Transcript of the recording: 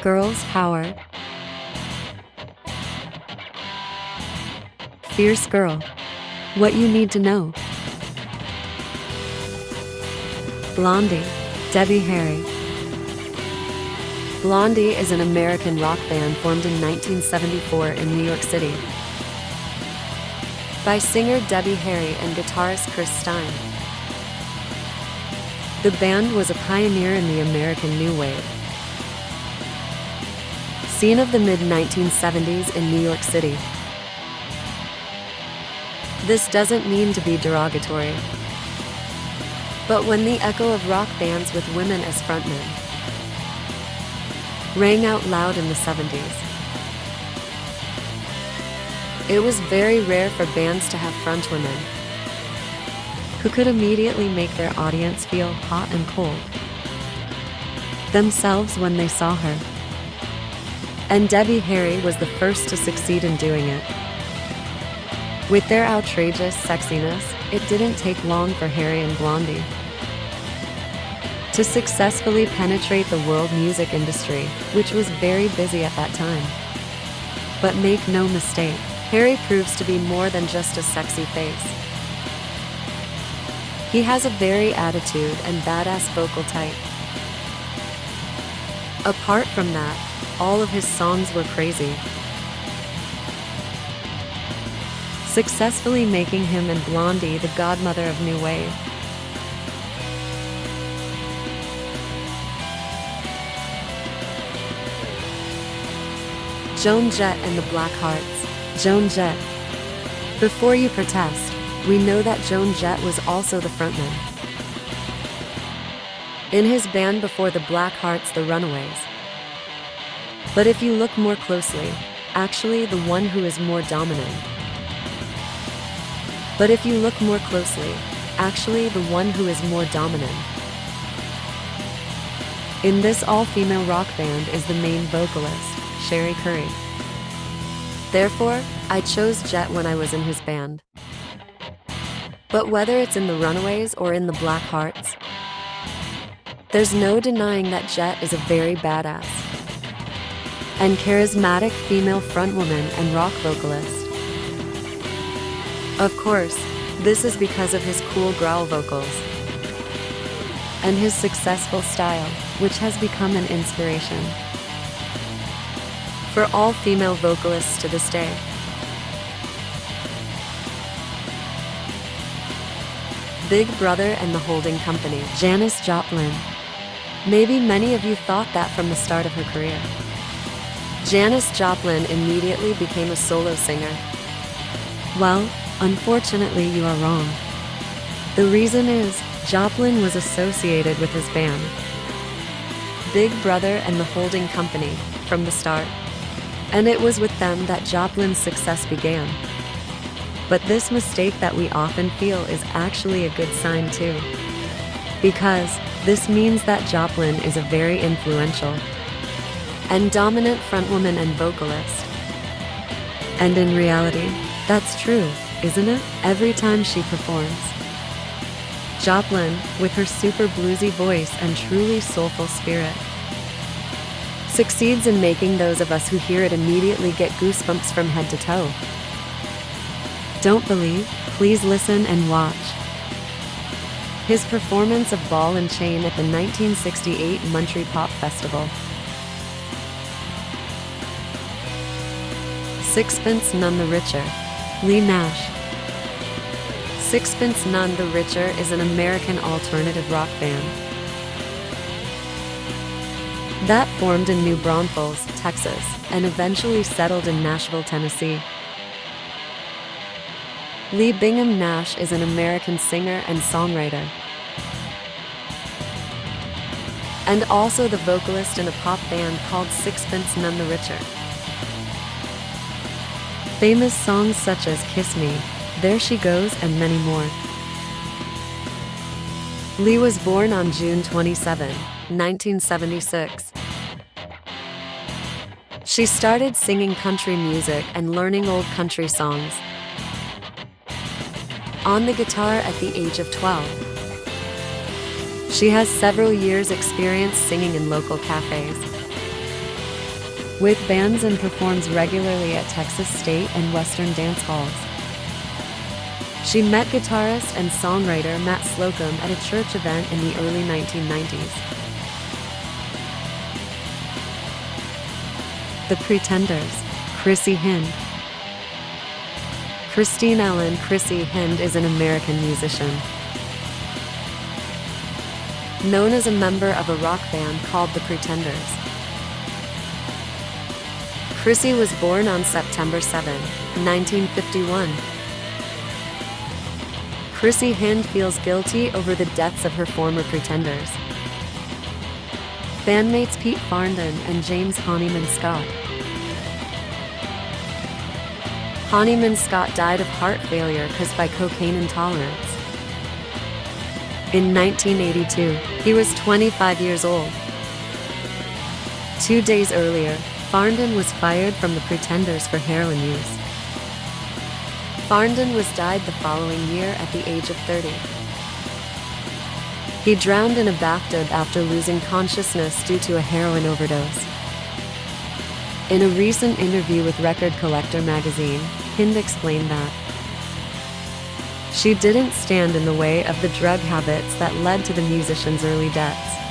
Girls Power. Fierce Girl. What you need to know. Blondie. Debbie Harry. Blondie is an American rock band formed in 1974 in New York City by singer Debbie Harry and guitarist Chris Stein. The band was a pioneer in the American New Wave scene of the mid-1970s in New York City. This doesn't mean to be derogatory, but when the echo of rock bands with women as frontmen rang out loud in the 70s, it was very rare for bands to have frontwomen who could immediately make their audience feel hot and cold themselves when they saw her. And Debbie Harry was the first to succeed in doing it. With their outrageous sexiness, it didn't take long for Harry and Blondie to successfully penetrate the world music industry, which was very busy at that time. But make no mistake, Harry proves to be more than just a sexy face. He has a very attitude and badass vocal type. Apart from that, all of his songs were crazy, successfully making him and Blondie the godmother of New Wave. Joan Jett and the Blackhearts. Joan Jett. Before you protest, we know that Joan Jett was also the frontman in his band before the Blackhearts, the Runaways. But if you look more closely, actually the one who is more dominant. But if you look more closely, actually the one who is more dominant in this all-female rock band is the main vocalist, Sherry Curry. Therefore, I chose Jett when I was in his band. But whether it's in the Runaways or in the Blackhearts, there's no denying that Jett is a very badass and charismatic female frontwoman and rock vocalist. Of course, this is because of his cool growl vocals and his successful style, which has become an inspiration for all female vocalists to this day. Big Brother and the Holding Company. Janis Joplin. Maybe many of you thought that from the start of her career. Janis Joplin immediately became a solo singer. Well, unfortunately you are wrong. The reason is, Joplin was associated with his band, Big Brother and the Holding Company, from the start. And it was with them that Joplin's success began. But this mistake that we often feel is actually a good sign too, because this means that Joplin is a very influential and dominant frontwoman and vocalist. And in reality, that's true, isn't it? Every time she performs, Joplin, with her super bluesy voice and truly soulful spirit, succeeds in making those of us who hear it immediately get goosebumps from head to toe. Don't believe? Please listen and watch. His performance of Ball and Chain at the 1968 Monterey Pop Festival. Sixpence None the Richer. Lee Nash. Sixpence None the Richer is an American alternative rock band that formed in New Braunfels, Texas, and eventually settled in Nashville, Tennessee. Lee Bingham Nash is an American singer and songwriter, and also the vocalist in a pop band called Sixpence None the Richer. Famous songs such as Kiss Me, There She Goes, and many more. Lee was born on June 27, 1976. She started singing country music and learning old country songs on the guitar at the age of 12. She has several years' experience singing in local cafes with bands and performs regularly at Texas state and Western dance halls. She met guitarist and songwriter Matt Slocum at a church event in the early 1990s. The Pretenders, Chrissie Hynde. Christine Ellen Chrissie Hynde is an American musician. Known as a member of a rock band called the Pretenders. Chrissie was born on September 7, 1951. Chrissie Hynde feels guilty over the deaths of her former Pretenders. Bandmates Pete Farndon and James Honeyman Scott. Honeyman Scott died of heart failure caused by cocaine intolerance. In 1982, he was 25 years old. 2 days earlier, Farndon was fired from the Pretenders for heroin use. Farndon was died the following year at the age of 30. He drowned in a bathtub after losing consciousness due to a heroin overdose. In a recent interview with Record Collector magazine, Hynde explained that she didn't stand in the way of the drug habits that led to the musician's early deaths.